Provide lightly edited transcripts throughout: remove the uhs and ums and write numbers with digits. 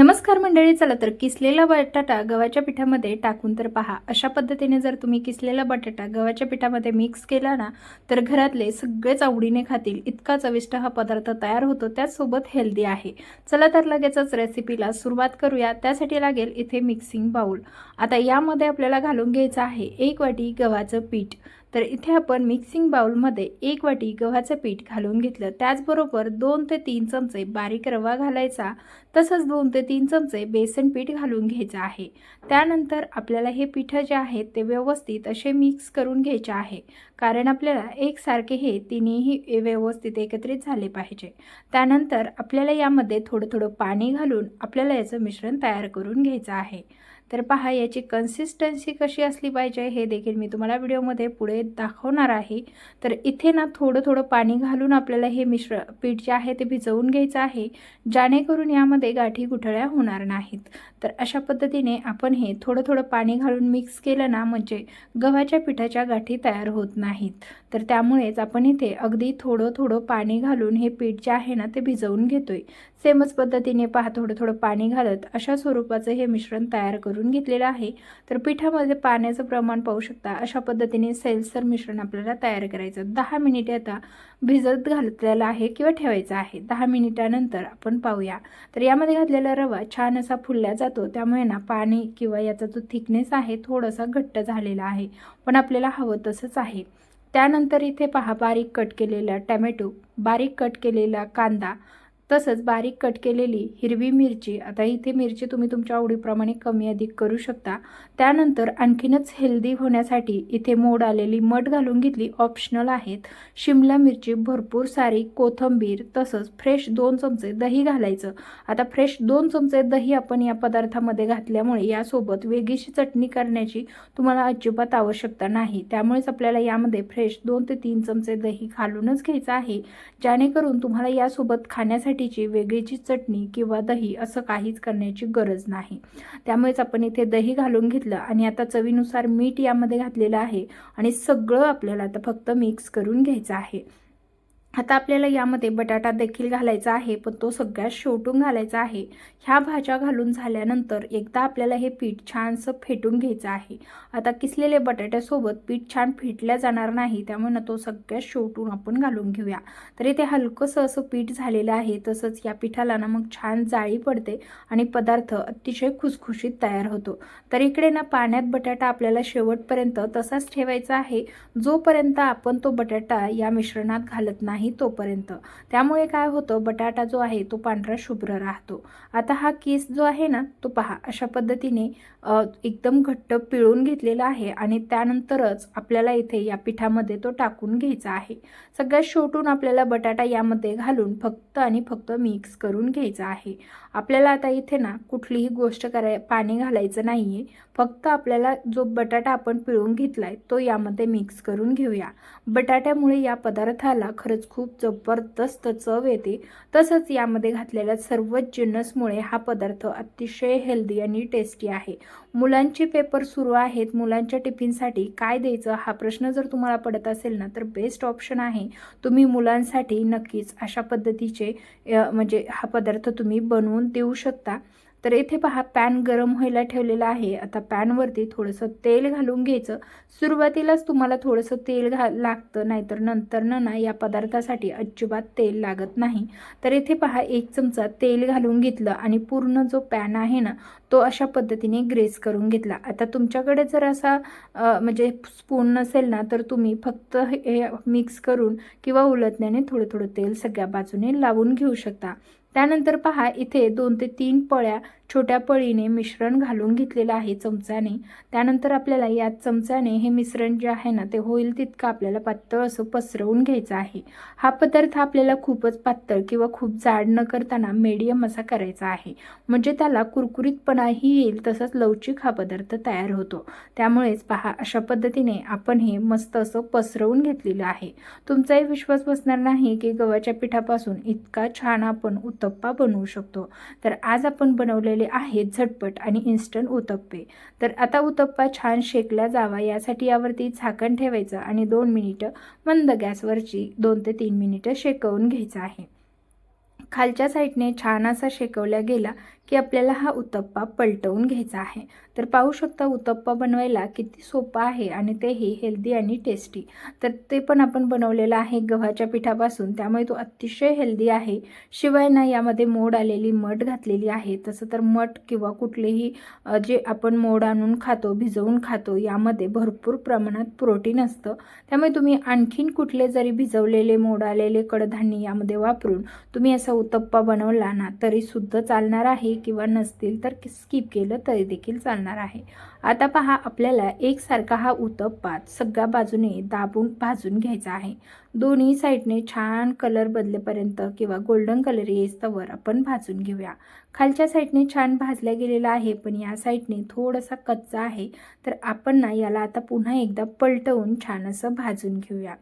नमस्कार मंडळी, चला तर किसलेला बटाटा गव्हाच्या पिठामध्ये टाकून तर पहा. अशा पद्धतीने जर तुम्ही किसलेला बटाटा गव्हाच्या पिठामध्ये मिक्स केला ना, तर घरातले सगळेच आवडीने खातील. इतका चविष्ट हा पदार्थ तयार होतो, त्याचसोबत हेल्दी आहे. चला तर लगेचच रेसिपीला सुरुवात करूया. त्यासाठी लागेल इथे मिक्सिंग बाउल. आता यामध्ये आपल्याला घालून घ्यायचं आहे 1 वाटी गव्हाचं पीठ. तर इथे आपण मिक्सिंग बाउलमध्ये 1 वाटी गव्हाचं पीठ घालून घेतलं. त्याचबरोबर 2 ते 3 चमचे बारीक रवा घालायचा. तसंच 2 ते 3 चमचे बेसन पीठ घालून घ्यायचं आहे. त्यानंतर आपल्याला हे पीठ जे आहेत ते व्यवस्थित असे मिक्स करून घ्यायचे आहे, कारण आपल्याला एकसारखे हे तिन्हीही व्यवस्थित एकत्रित झाले पाहिजे. त्यानंतर आपल्याला यामध्ये थोडं थोडं पाणी घालून आपल्याला याचं मिश्रण तयार करून घ्यायचं आहे. तर पहा, याची कन्सिस्टन्सी कशी असली पाहिजे हे देखील मी तुम्हाला व्हिडिओमध्ये पुढे दाखवणार आहे. तर इथे ना थोडं थोडं पाणी घालून आपल्याला हे पीठ जे आहे ते भिजवून घ्यायचं आहे, जेणेकरून यामध्ये गाठी गुठळ्या होणार नाहीत. तर अशा पद्धतीने आपण हे थोडं थोडं पाणी घालून मिक्स केलं ना, म्हणजे गव्हाच्या पिठाच्या गाठी तयार होत नाहीत. तर त्यामुळेच आपण इथे अगदी थोडं थोडं पाणी घालून हे पीठ जे आहे ना ते भिजवून घेतोय. सेमच पद्धतीने पहा, थोडं थोडं पाणी घालत अशा स्वरूपाचं हे मिश्रण तयार करून घेतलेलं आहे. तर पिठामध्ये पाण्याचं प्रमाण पाहू शकता. अशा पद्धतीने सैलसर मिश्रण आपल्याला तयार करायचं. 10 मिनिटे आता भिजत घातलेला आहे किंवा ठेवायचं आहे. 10 मिनिटानंतर आपण पाहूया. तर यामध्ये घातलेला रवा छान असा फुलला जातो, त्यामुळे ना पाणी किंवा याचा जो थिकनेस आहे थोडासा घट्ट झालेला आहे, पण आपल्याला हवं तसंच आहे. त्यानंतर इथे पहा, बारीक कट केलेला टमॅटो, बारीक कट केलेला कांदा, तसंच बारीक कट केलेली हिरवी मिरची. आता इथे मिरची तुम्ही तुमच्या आवडीप्रमाणे कमी अधिक करू शकता. त्यानंतर आणखीनच हेल्दी होण्यासाठी इथे मोड आलेली मठ घालून घेतली, ऑप्शनल आहेत. शिमला मिरची भरपूर सारी, कोथिंबीर, तसंच फ्रेश 2 चमचे दही घालायचं. आता फ्रेश 2 चमचे दही आपण या पदार्थामध्ये घातल्यामुळे यासोबत वेगळीशी चटणी करण्याची तुम्हाला अजिबात आवश्यकता नाही. त्यामुळेच आपल्याला यामध्ये फ्रेश 2 ते 3 चमचे दही घालूनच घ्यायचं आहे, जेणेकरून तुम्हाला यासोबत खाण्यासाठी वेगळीची चटणी किंवा दही असं काहीच करण्याची गरज नाही. त्यामुळेच आपण इथे दही घालून घेतलं आणि आता चवीनुसार मीठ यामध्ये घातलेलं आहे आणि सगळं आपल्याला आता फक्त मिक्स करून घ्यायचं आहे. आता आपल्याला यामध्ये बटाटा देखील घालायचा आहे, पण तो सगळ्यात शेवटून घालायचा आहे. ह्या भाज्या घालून झाल्यानंतर एकदा आपल्याला हे पीठ छानसं फेटून घ्यायचं आहे. आता किसलेले बटाट्यासोबत पीठ छान फेटल्या जाणार नाही, त्यामुळे ना तो सगळ्यात शेवटून आपण घालून घेऊया. तर इथे हलकंसं असं पीठ झालेलं आहे. तसंच या पिठाला ना मग छान जाळी पडते आणि पदार्थ अतिशय खुसखुशीत तयार होतो. तर इकडे ना पाण्यात बटाटा आपल्याला शेवटपर्यंत तसाच ठेवायचा आहे, जोपर्यंत आपण तो बटाटा या मिश्रणात घालत नाही तोपर्यंत. त्यामुळे काय होतं, बटाटा जो आहे तो पांढरा शुभ्र राहतो. आता हा किस जो आहे ना तो पहा, अशा पद्धतीने एकदम घट्ट पिळून घेतलेला आहे आणि त्यानंतरच आपल्याला इथे या पिठामध्ये तो टाकून घ्यायचा आहे. सगळ्यात शेवटून आपल्याला बटाटा यामध्ये घालून फक्त आणि फक्त मिक्स करून घ्यायचा आहे. आपल्याला आता इथे ना कुठलीही गोष्ट पाणी घालायचं नाहीये, फक्त आपल्याला जो बटाटा आपण पिळून घेतलाय तो यामध्ये मिक्स करून घेऊया. बटाट्यामुळे या पदार्थाला खरंच खूप जबरदस्त चव येते. तसंच यामध्ये घातलेल्या सर्वच जिन्नसमुळे हा पदार्थ अतिशय हेल्दी आणि टेस्टी आहे. मुलांचे पेपर सुरू आहेत, मुलांच्या टिफिनसाठी काय द्यायचं हा प्रश्न जर तुम्हाला पडत असेल ना, तर बेस्ट ऑप्शन आहे. तुम्ही मुलांसाठी नक्कीच अशा पद्धतीचे म्हणजे हा पदार्थ तुम्ही बनवून देऊ शकता. तर इथे पहा, पॅन गरम व्हायला ठेवलेला आहे. आता पॅनवरती थोडंसं तेल घालून घ्यायचं. सुरुवातीलाच तुम्हाला थोडंसं तेल लागतं, नाहीतर नंतर ना या पदार्थासाठी अजिबात तेल लागत नाही. तर इथे पहा, 1 चमचा तेल घालून घेतलं आणि पूर्ण जो पॅन आहे ना तो अशा पद्धतीने ग्रेस करून घेतला. आता तुमच्याकडे जर असा म्हणजे स्पून नसेल ना, तर तुम्ही फक्त हे मिक्स करून किंवा उलटण्याने थोडं थोडं तेल सगळ्या बाजूने लावून घेऊ शकता. त्यानंतर पहा, इथे 2 ते 3 पळ्या छोट्या पळीने मिश्रण घालून घेतलेलं आहे चमच्याने. त्यानंतर आपल्याला या चमच्याने हे मिश्रण जे आहे ना ते होईल तितकं आपल्याला पातळ असं पसरवून घ्यायचं आहे. हा पदार्थ आपल्याला खूपच पातळ किंवा खूप जाड न करताना मीडियम असा करायचा आहे, म्हणजे त्याला कुरकुरीतपणाही येईल, तसंच लवचिक हा पदार्थ तयार होतो. त्यामुळेच पहा, अशा पद्धतीने आपण हे मस्त असं पसरवून घेतलेलं आहे. तुमचाही विश्वास बसणार नाही की गव्हाच्या पिठापासून इतका छान आपण उत्तप्पा बनवू शकतो. तर आज आपण बनवलेले आहेत झटपट आणि इन्स्टंट उत्तप्पे. तर आता उत्तप्पा छान शेकला जावा यासाठी यावरती झाकण ठेवायचं आणि 2 मिनिटं मंद गॅसवरची 2 ते 3 मिनिटं शेकवून घ्यायचं आहे. खालच्या साईडने छान असा शेकवला गेला की आपल्याला हा उत्तप्पा पलटवून घ्यायचा आहे। तर पाहू शकता उत्तप्पा बनवायला किती सोपा आहे आणि तेही हेल्दी आणि टेस्टी। तर ते पण आपण बनवलेलं आहे गव्हाच्या पिठापासून, त्यामुळे तो अतिशय हेल्दी आहे। शिवाय ना यामध्ये मोड आलेली मठ घातलेली आहे। तसं तर मठ किंवा कुठलेही जे आपण मोड आणून खातो, भिजवून खातो, यामध्ये भरपूर प्रमाणात प्रोटीन असतं। त्यामुळे तुम्ही आणखीन कुठले जरी भिजवलेले मोड आलेले कडधान्य यामध्ये वापरून तुम्ही असा उत्तप्पा बनवला ना तरी सुद्धा चालणार आहे, किंवा नसतील तर स्किप केलं तरी देखील चालणार आहे। आता पहा, आपल्याला एकसारखा हा उत्तप्पा सगळ्या बाजूने दाबून भाजून घ्यायचा आहे। दोन्ही साईडने छान कलर बदलेपर्यंत किंवा गोल्डन कलर येईस्तोवर आपण भाजून घेऊया। खालच्या साईडने छान भाजला गेलेला आहे, पण या साईडने थोडासा कच्चा आहे। तर आपण ना याला आता पुन्हा एकदा पलटवून छान असं भाजून घेऊया।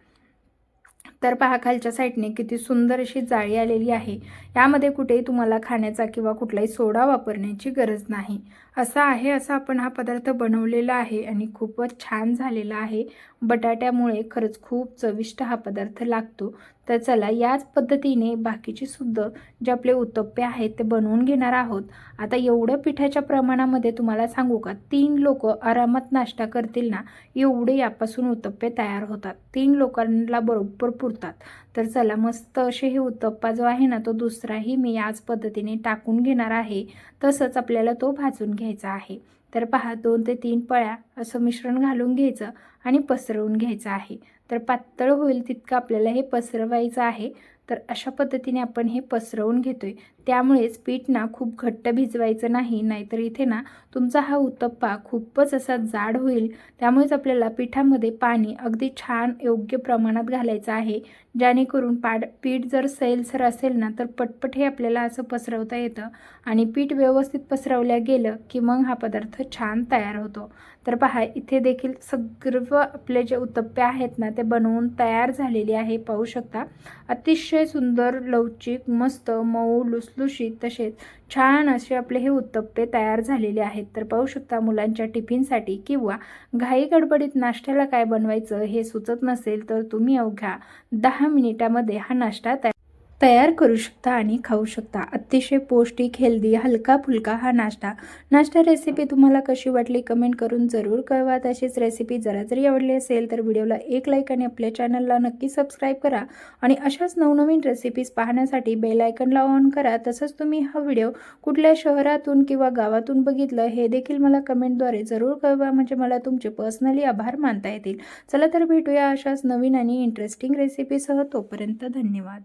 तर पहा, खालच्या साईडने किती सुंदर अशी जाळी आलेली आहे। यामध्ये कुठेही तुम्हाला खाण्याचा किंवा कुठलाही सोडा वापरण्याची गरज नाही। असा आपण हा पदार्थ बनवलेला आहे आणि खूपच छान झालेला आहे। बटाट्यामुळे खरंच खूप चविष्ट हा पदार्थ लागतो। तर चला, याच पद्धतीने बाकीचे सुद्धा जे आपले उत्तप्पे आहेत ते बनवून घेणार आहोत। आता एवढं पिठाच्या प्रमाणामध्ये तुम्हाला सांगू का, 3 लोक आरामात नाश्ता करतील ना, एवढे यापासून उत्तप्पे तयार होतात। 3 लोकांना बरोबर पुरतात। तर चला, मस्त असे हे उत्तप्पा जो आहे ना तो दुसराही मी याच पद्धतीने टाकून घेणार आहे। तसंच आपल्याला तो भाजून घ्यायचा आहे। तर पहा, 2 ते 3 पळ्या असं मिश्रण घालून घ्यायचं आणि पसरवून घ्यायचं आहे। तर पातळ होईल तितकं आपल्याला हे पसरवायचं आहे। तर अशा पद्धतीने आपण हे पसरवून घेतोय। त्यामुळेच पीठ ना खूप घट्ट भिजवायचं नाही, नाहीतर इथे ना तुमचा हा उत्तप्पा खूपच असा जाड होईल। त्यामुळेच आपल्याला पिठामध्ये पाणी अगदी छान योग्य प्रमाणात घालायचं आहे, जेणेकरून पीठ जर सैलसर असेल ना तर पटपट हे आपल्याला असं पसरवता येतं आणि पीठ व्यवस्थित पसरवल्या गेलं की मग हा पदार्थ छान तयार होतो। तर पहा, इथे देखील सर्व आपले जे उत्तप्पे आहेत ना ते बनवून तयार झालेले आहे। पाहू शकता, अतिशय सुंदर, लवचिक, मस्त, मऊ, लुसलुशीत तसेच छान असे आपले हे उत्तप्पे तयार झालेले आहेत। तर पाहू शकता, मुलांच्या टिफिनसाठी किंवा घाई गडबडीत नाश्त्याला काय बनवायचं हे सुचत नसेल तर तुम्ही अवघ्या 10 मिनिटामध्ये हा नाश्ता तयार करू शकता आणि खाऊ शकता। अतिशय पौष्टिक, हेल्दी, हलका फुलका हा नाश्ता रेसिपी तुम्हाला कशी वाटली कमेंट करून जरूर कळवा। तशीच रेसिपी जरी आवडली असेल तर व्हिडिओला एक लाईक आणि आपल्या चॅनलला नक्की सबस्क्राईब करा आणि अशाच नवनवीन रेसिपीज पाहण्यासाठी बेल आयकॉनला ऑन करा। तसंच तुम्ही हा व्हिडिओ कुठल्या शहरातून किंवा गावातून बघितलं हे देखील मला कमेंटद्वारे जरूर कळवा, म्हणजे मला तुमचे पर्सनली आभार मानता येतील। चला तर भेटूया अशाच नवीन आणि इंटरेस्टिंग रेसिपीसह। तोपर्यंत धन्यवाद।